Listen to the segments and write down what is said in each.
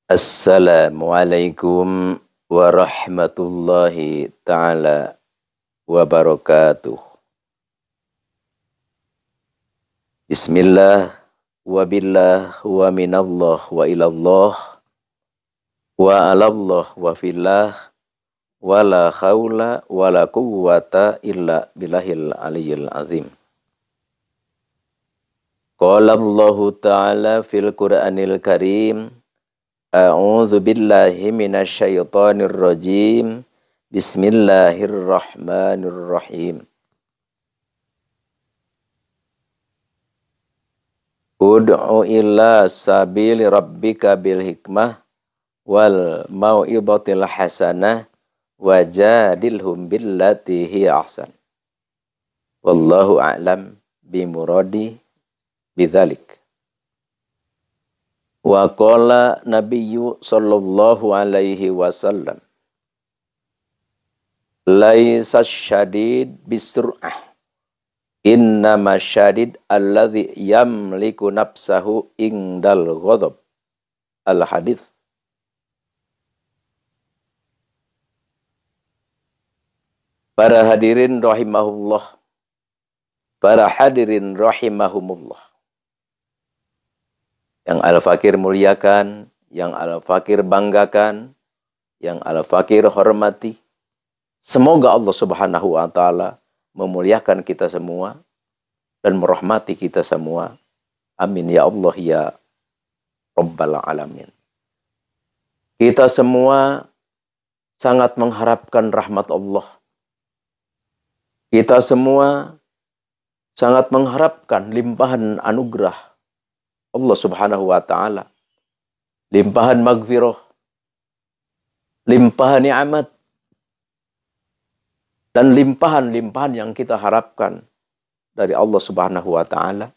Assalamualaikum warahmatullahi ta'ala wabarakatuh. Bismillah wa billah wa minallah wa ilallah wa alallah wa fillah wa la khawla wa la quwwata illa billahil aliyyil azim. Qala Allahu ta'ala fil Qur'anil Karim, A'udzu billahi minasyaitonir rajim. Bismillahirrahmanirrahim. Ud'u ila sabili rabbika bil hikmah wal mau'izatil hasanah wajadilhum billati hiya ahsan. Wallahu a'lam bimuradi bidzalik. Wa qala Nabiyyu sallallahu alaihi wasallam, laisa syadid bisur'ah, innama syadid alladhi yamliku nafsahu indal ghadab. Al-hadits. Para hadirin rahimahullah, para hadirin rahimahumullah, yang Al-Fakir muliakan, yang Al-Fakir banggakan, yang Al-Fakir hormati. Semoga Allah Subhanahu wa Ta'ala memuliakan kita semua dan merahmati kita semua. Amin ya Allah ya Rabbal Alamin. Kita semua sangat mengharapkan rahmat Allah. Kita semua sangat mengharapkan limpahan anugerah Allah Subhanahu wa Ta'ala, limpahan maghfirah, limpahan ni'mat, dan limpahan-limpahan yang kita harapkan dari Allah Subhanahu wa Ta'ala.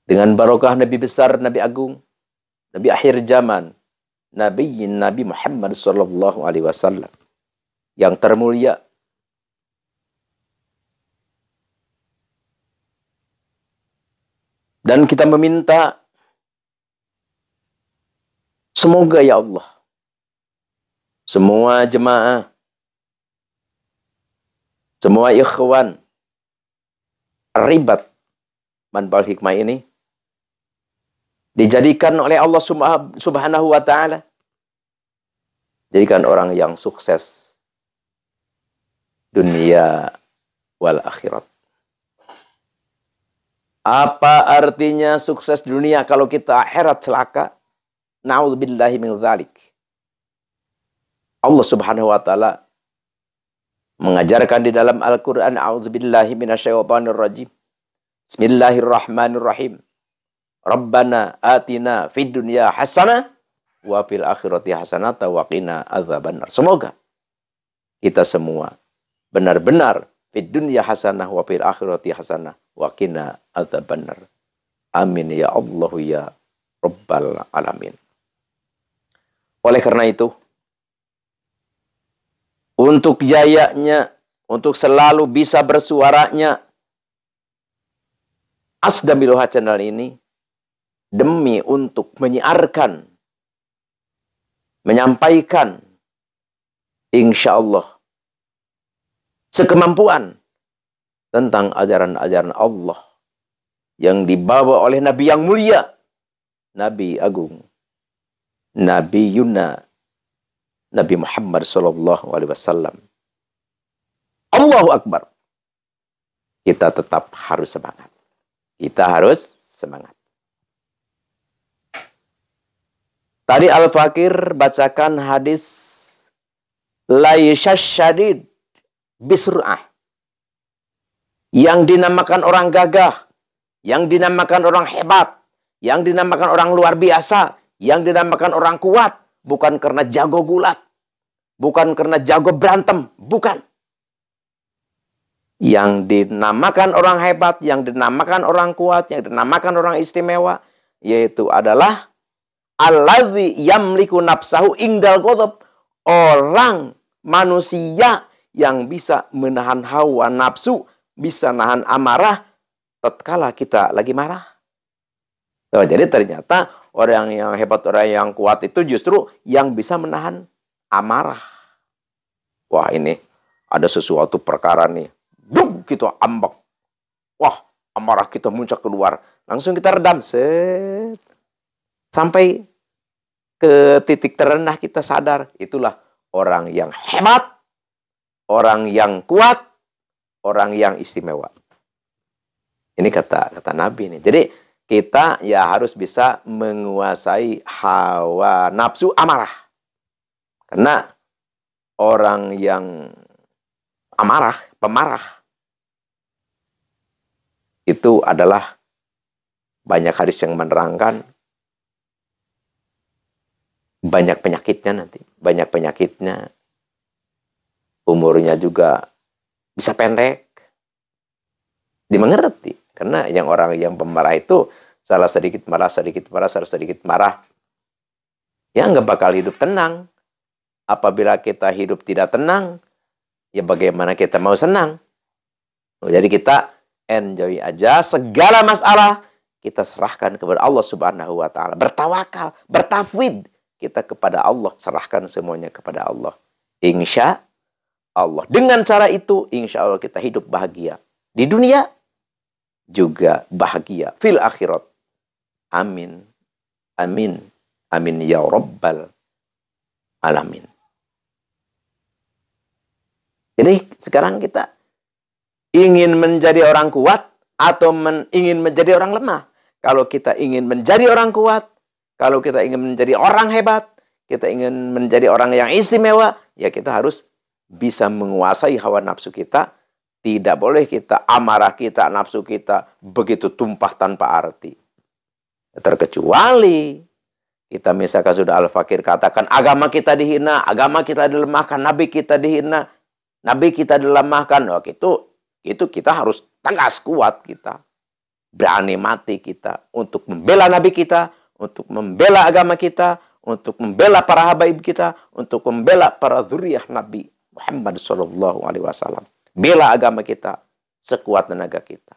Dengan barokah Nabi besar, Nabi agung, Nabi akhir zaman, Nabi Muhammad sallallahu alaihi wasallam yang termulia. Dan kita meminta, semoga ya Allah, semua jemaah, semua ikhwan, ribat manbal hikmah ini, dijadikan oleh Allah Subhanahu wa Ta'ala, jadikan orang yang sukses dunia wal akhirat. Apa artinya sukses dunia kalau kita akhirat celaka? Na'udzubillahi min dzalik. Allah Subhanahu wa Ta'ala mengajarkan di dalam Al-Qur'an, a'udzubillahi minasyaitonir rajim. Bismillahirrahmanirrahim. Rabbana atina fid dunya hasanah wa fil akhirati hasanata wa qina adzabannar. Semoga kita semua benar-benar fid dunya hasanah wa fil akhirati hasanah wa qina adzabannar. Amin ya Allah ya Rabbal Alamin. Oleh karena itu, untuk jayanya, untuk selalu bisa bersuaranya Asdamiluha channel ini, demi untuk menyiarkan, menyampaikan, insya Allah, sekemampuan tentang ajaran-ajaran Allah yang dibawa oleh Nabi yang mulia, Nabi Agung, Nabi Yuna, Nabi Muhammad sallallahu alaihi wasallam. Allahu Akbar. Kita tetap harus semangat. Kita harus semangat. Tadi Al-Fakir bacakan hadis laisa syadid bisur'ah, yang dinamakan orang gagah, yang dinamakan orang hebat, yang dinamakan orang luar biasa, yang dinamakan orang kuat, bukan karena jago gulat, bukan karena jago berantem, bukan. Yang dinamakan orang hebat, yang dinamakan orang kuat, yang dinamakan orang istimewa, yaitu adalah alladzi yamliku nafsahu indal ghadab, orang manusia yang bisa menahan hawa nafsu, bisa nahan amarah tatkala kita lagi marah. Jadi ternyata orang yang hebat, orang yang kuat itu justru yang bisa menahan amarah. Wah, ini ada sesuatu perkara nih. Bum, gitu ambek. Wah, amarah kita muncul keluar. Langsung kita redam. Set. Sampai ke titik terendah kita sadar. Itulah orang yang hebat, orang yang kuat, orang yang istimewa. Ini kata Nabi nih. Jadi kita ya harus bisa menguasai hawa nafsu amarah. Karena orang yang amarah, pemarah, itu adalah banyak hadis yang menerangkan banyak penyakitnya nanti. Banyak penyakitnya. Umurnya juga bisa pendek. Dimengerti. Karena orang yang pemarah itu salah sedikit marah, sedikit marah, salah sedikit marah. Ya nggak bakal hidup tenang. Apabila kita hidup tidak tenang, ya bagaimana kita mau senang? Jadi kita enjoy aja segala masalah. Kita serahkan kepada Allah Subhanahu wa Ta'ala. Bertawakal, bertafwid. Kita kepada Allah, serahkan semuanya kepada Allah. Insya Allah. Dengan cara itu, insya Allah kita hidup bahagia. Di dunia, juga bahagia. Fil akhirat. Amin. Amin. Amin ya Rabbal Alamin. Jadi sekarang kita ingin menjadi orang kuat atau ingin menjadi orang lemah. Kalau kita ingin menjadi orang kuat, kalau kita ingin menjadi orang hebat, kita ingin menjadi orang yang istimewa, ya kita harus bisa menguasai hawa nafsu kita. Tidak boleh kita amarah kita, nafsu kita begitu tumpah tanpa arti. Terkecuali kita misalkan sudah al-fakir katakan agama kita dihina, agama kita dilemahkan, nabi kita dihina, nabi kita dilemahkan. Oh, itu kita harus tegas kuat kita. Berani mati kita untuk membela nabi kita, untuk membela agama kita, untuk membela para habaib kita, untuk membela para dzurriyyah Nabi Muhammad sallallahu alaihi wasallam. Bela agama kita sekuat tenaga kita.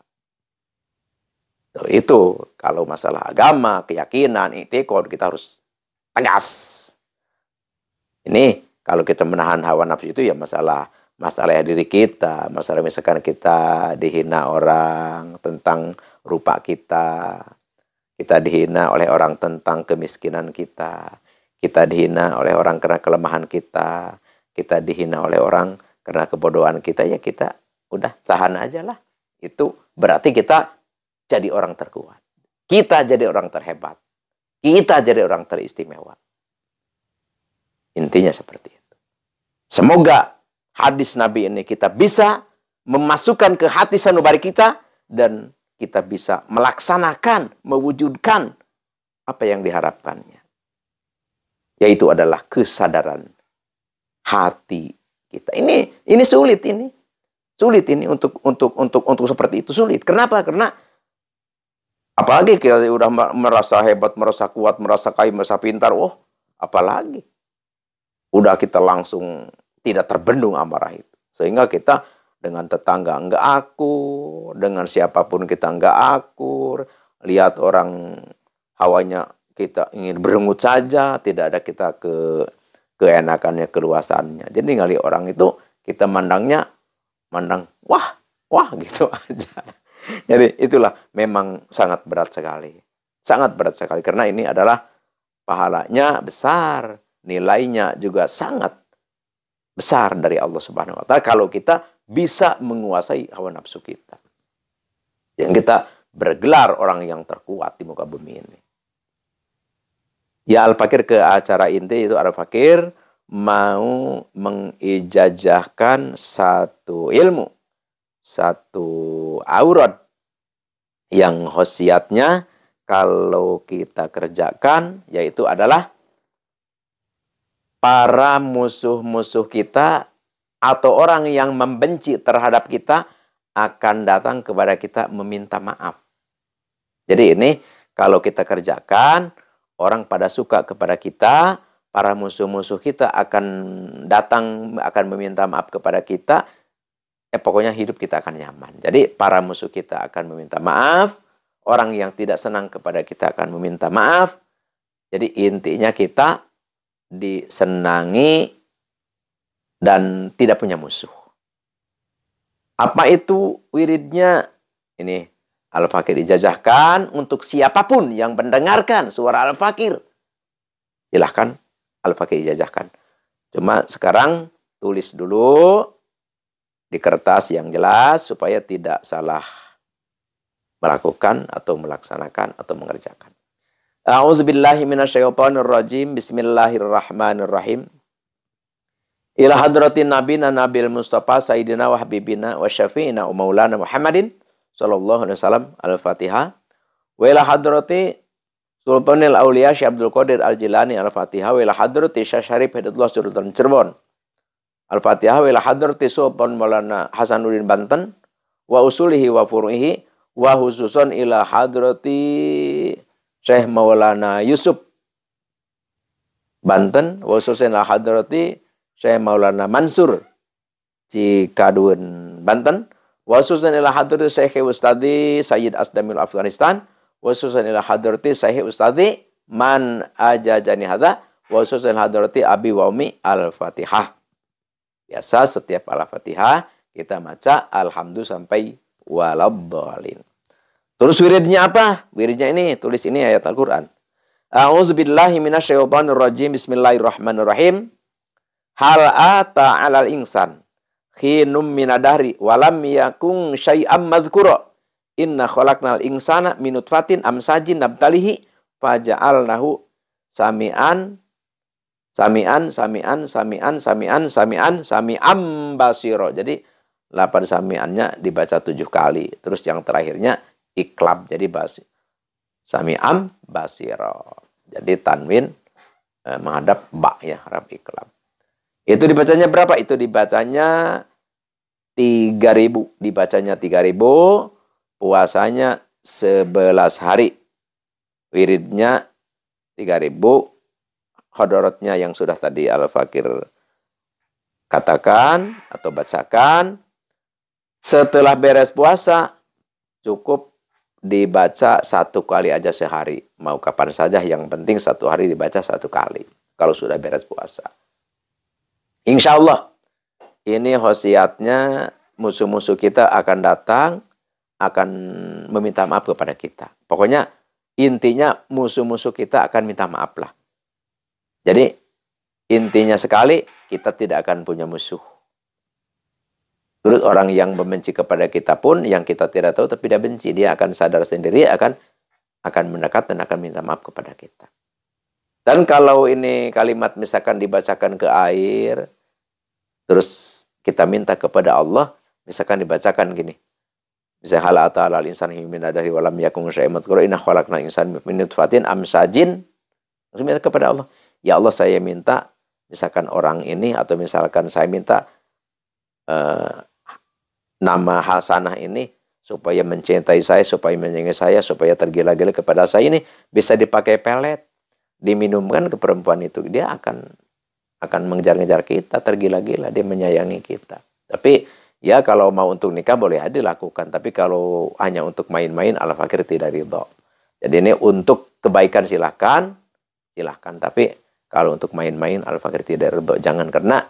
Itu kalau masalah agama, keyakinan, i'tiqad kita harus tegas. Ini kalau kita menahan hawa nafsu itu ya masalah diri kita, masalah misalkan kita dihina orang tentang rupa kita dihina oleh orang tentang kemiskinan kita dihina oleh orang karena kelemahan kita dihina oleh orang karena kebodohan kita, ya kita udah tahan aja lah. Itu berarti kita jadi orang terkuat. Kita jadi orang terhebat. Kita jadi orang teristimewa. Intinya seperti itu. Semoga hadis Nabi ini kita bisa memasukkan ke hati sanubari kita dan kita bisa melaksanakan, mewujudkan apa yang diharapkannya. Yaitu adalah kesadaran hati kita. Ini sulit ini. Sulit ini untuk seperti itu sulit. Kenapa? Karena apalagi kita udah merasa hebat, merasa kuat, merasa kaya, merasa pintar. Oh, apalagi. Udah kita langsung tidak terbendung amarah itu. Sehingga kita dengan tetangga enggak akur, dengan siapapun kita enggak akur. Lihat orang hawanya kita ingin berengut saja, tidak ada kita keenakannya, keluasannya. Jadi ngali orang itu kita mandang wah gitu aja. Jadi itulah memang sangat berat sekali. Sangat berat sekali karena ini adalah pahalanya besar, nilainya juga sangat besar dari Allah Subhanahu wa Ta'ala kalau kita bisa menguasai hawa nafsu kita. Yang kita bergelar orang yang terkuat di muka bumi ini. Ya Al-Fakir ke acara inti itu Al-Fakir mau mengijazahkan satu ilmu, satu aurat yang khasiatnya kalau kita kerjakan yaitu adalah para musuh-musuh kita atau orang yang membenci terhadap kita akan datang kepada kita meminta maaf. Jadi ini kalau kita kerjakan, orang pada suka kepada kita, para musuh-musuh kita akan datang, akan meminta maaf kepada kita. Pokoknya hidup kita akan nyaman. Jadi para musuh kita akan meminta maaf, orang yang tidak senang kepada kita akan meminta maaf, Jadi intinya kita disenangi dan tidak punya musuh. Apa itu wiridnya? Ini Al-Fakir ijazahkan untuk siapapun yang mendengarkan suara Al-Fakir. Silahkan Al-Fakir ijazahkan. Cuma sekarang tulis dulu di kertas yang jelas supaya tidak salah melakukan atau melaksanakan atau mengerjakan. A'udzubillahi minasyaitonirrajim. Bismillahirrahmanirrahim. Ila hadratin nabina nabil mustafa sayyidina wa habibina wa syafi'ina wa maulana Muhammadin sallallahu alaihi wasallam. Al-Fatihah. Wa ila hadrati Sultanil Auliya Syekh Abdul Qadir Al-Jilani. Al-Fatihah. Wa ila hadrati Syekh Syarif Hidayatullah Sultan Cirebon. Al-Fatihah. Wa ila hadrati Sultan Maulana Hasanuddin Banten wa usulihi wa furu'ihi wa khususan ila hadrati Syekh Maulana Yusuf Banten wa khususan ila hadrati Syekh Maulana Mansur Cikadun Banten wa khususan ila hadrati Syekh Ustadi Sayyid Asdamil Afghanistan wa khususan ila hadrati Syekh Ustadi Man Ajajani Hadza wa khususan hadrati Abi wa Umi. Al-Fatihah. Biasa setiap Al-Fatihah kita baca alhamdulillah sampai waladhdallin. Terus wiridnya apa? Wiridnya ini, tulis ini ayat Al-Qur'an. A'udzubillahi minasyaitonirrajim. Bismillahirrahmanirrahim. Hal ata 'alal insan khinum minadahri walam yakun syai'am madhkura. Inna khalaqnal insana min nutfatin amsajin nabtalihi faja'alnahu sami'an basiro. Jadi 8 sami'annya dibaca 7 kali. Terus yang terakhirnya iklab. Jadi sami'am basiro. Jadi tanwin menghadap ba ya, harap iklab. Itu dibacanya berapa? Itu dibacanya 3.000. Dibacanya 3.000. Puasanya 11 hari. Wiridnya 3.000. Khadarotnya yang sudah tadi Al-Fakir katakan atau bacakan. Setelah beres puasa, cukup dibaca 1 kali aja sehari. Mau kapan saja, yang penting 1 hari dibaca 1 kali. Kalau sudah beres puasa. Insya Allah, ini khosiatnya musuh-musuh kita akan datang, akan meminta maaf kepada kita. Pokoknya intinya musuh-musuh kita akan minta maaf lah. Jadi intinya sekali, kita tidak akan punya musuh. Terus orang yang membenci kepada kita pun, yang kita tidak tahu tapi dia benci, dia akan sadar sendiri, akan mendekat dan akan minta maaf kepada kita. Dan kalau ini kalimat misalkan dibacakan ke air, terus kita minta kepada Allah, misalkan dibacakan gini. Misalnya hal ta'ala al-insan min adari walam yakun syai'an madhkura inna khalaqnal insana min nutfatin amsajin. Langsung minta kepada Allah. Ya Allah, saya minta misalkan orang ini, atau misalkan saya minta nama Hasanah ini supaya mencintai saya, supaya menyayangi saya, supaya tergila-gila kepada saya, ini bisa dipakai pelet, diminumkan ke perempuan itu, dia akan mengejar-ngejar kita, tergila-gila, dia menyayangi kita. Tapi ya kalau mau untuk nikah boleh aja dilakukan, tapi kalau hanya untuk main-main, Al-Fakir tidak ridho. Jadi ini untuk kebaikan silahkan, tapi kalau untuk main-main Al-Fakir tidak ridho. Jangan, karena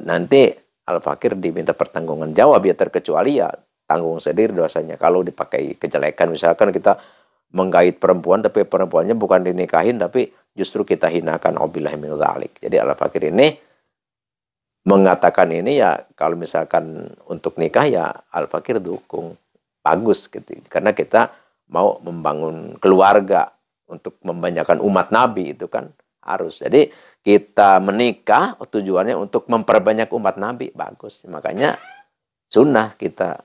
nanti Al-Fakir diminta pertanggungan jawab, ya terkecuali ya tanggung sendiri dosanya. Kalau dipakai kejelekan, misalkan kita menggait perempuan, tapi perempuannya bukan dinikahin, tapi justru kita hinakan, auzubillahi min dzalik. Jadi Al-Fakir ini mengatakan ini ya, kalau misalkan untuk nikah ya Al-Fakir dukung, bagus gitu. Karena kita mau membangun keluarga, untuk membanyakan umat Nabi itu kan harus. Jadi kita menikah tujuannya untuk memperbanyak umat Nabi, bagus. Makanya sunnah kita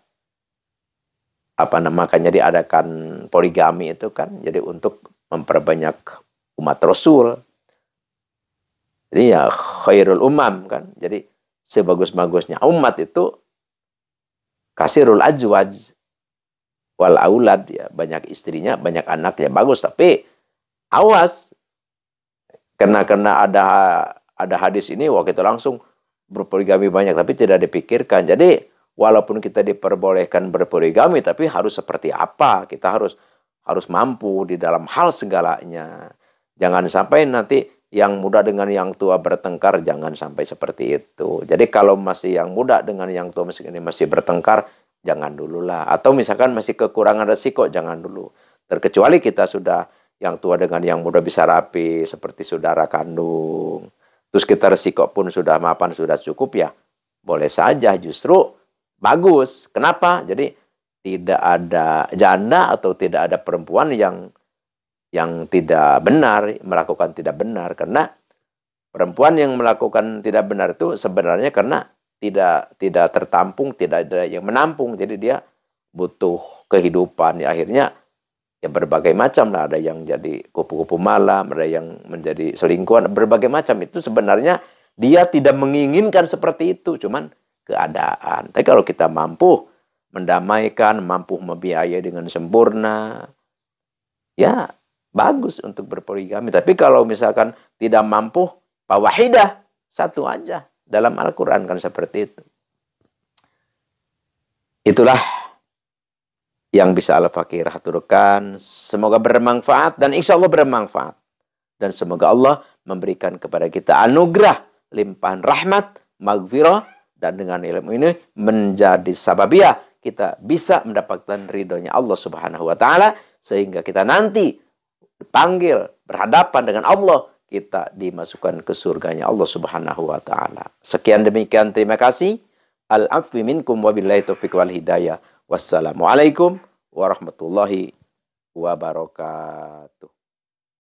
makanya diadakan poligami itu kan, jadi untuk memperbanyak umat Rasul. Jadi ya khairul umam kan. Jadi sebagus-bagusnya umat itu kasirul ajwaj wal aulad, ya banyak istrinya, banyak anaknya, bagus. Tapi awas, karena ada hadis ini, wah kita langsung berpoligami banyak, tapi tidak dipikirkan. Jadi walaupun kita diperbolehkan berpoligami, tapi harus seperti apa? Kita harus mampu di dalam hal segalanya. Jangan sampai nanti yang muda dengan yang tua bertengkar, jangan sampai seperti itu. Jadi kalau masih yang muda dengan yang tua masih bertengkar, jangan dulu lah. Atau misalkan masih kekurangan resiko, jangan dulu. Terkecuali kita sudah yang tua dengan yang muda bisa rapi, seperti saudara kandung. Terus kita resiko pun sudah mapan, sudah cukup ya. Boleh saja, justru bagus. Kenapa? Jadi tidak ada janda atau tidak ada perempuan yang tidak benar, melakukan tidak benar. Karena perempuan yang melakukan tidak benar itu sebenarnya karena tidak tertampung, tidak ada yang menampung. Jadi dia butuh kehidupan. Ya, akhirnya ya berbagai macam lah. Ada yang jadi kupu-kupu malam, ada yang menjadi selingkuhan, berbagai macam. Itu sebenarnya dia tidak menginginkan seperti itu, cuman keadaan. Tapi kalau kita mampu mendamaikan, mampu membiayai dengan sempurna, ya bagus untuk berpoligami. Tapi kalau misalkan tidak mampu, fawahidah, satu aja. Dalam Al-Quran kan seperti itu. Itulah yang bisa Al-Fakir aturkan. Semoga bermanfaat dan insya Allah bermanfaat. Dan semoga Allah memberikan kepada kita anugerah, limpahan rahmat, maghfirah. Dan dengan ilmu ini menjadi sababiah kita bisa mendapatkan ridhonya Allah Subhanahu wa Ta'ala. Sehingga kita nanti dipanggil berhadapan dengan Allah, kita dimasukkan ke surganya Allah Subhanahu wa Ta'ala. Sekian demikian, terima kasih. Al-afwi minkum wabillahi taufiq wal hidayah. Wassalamualaikum warahmatullahi wabarakatuh.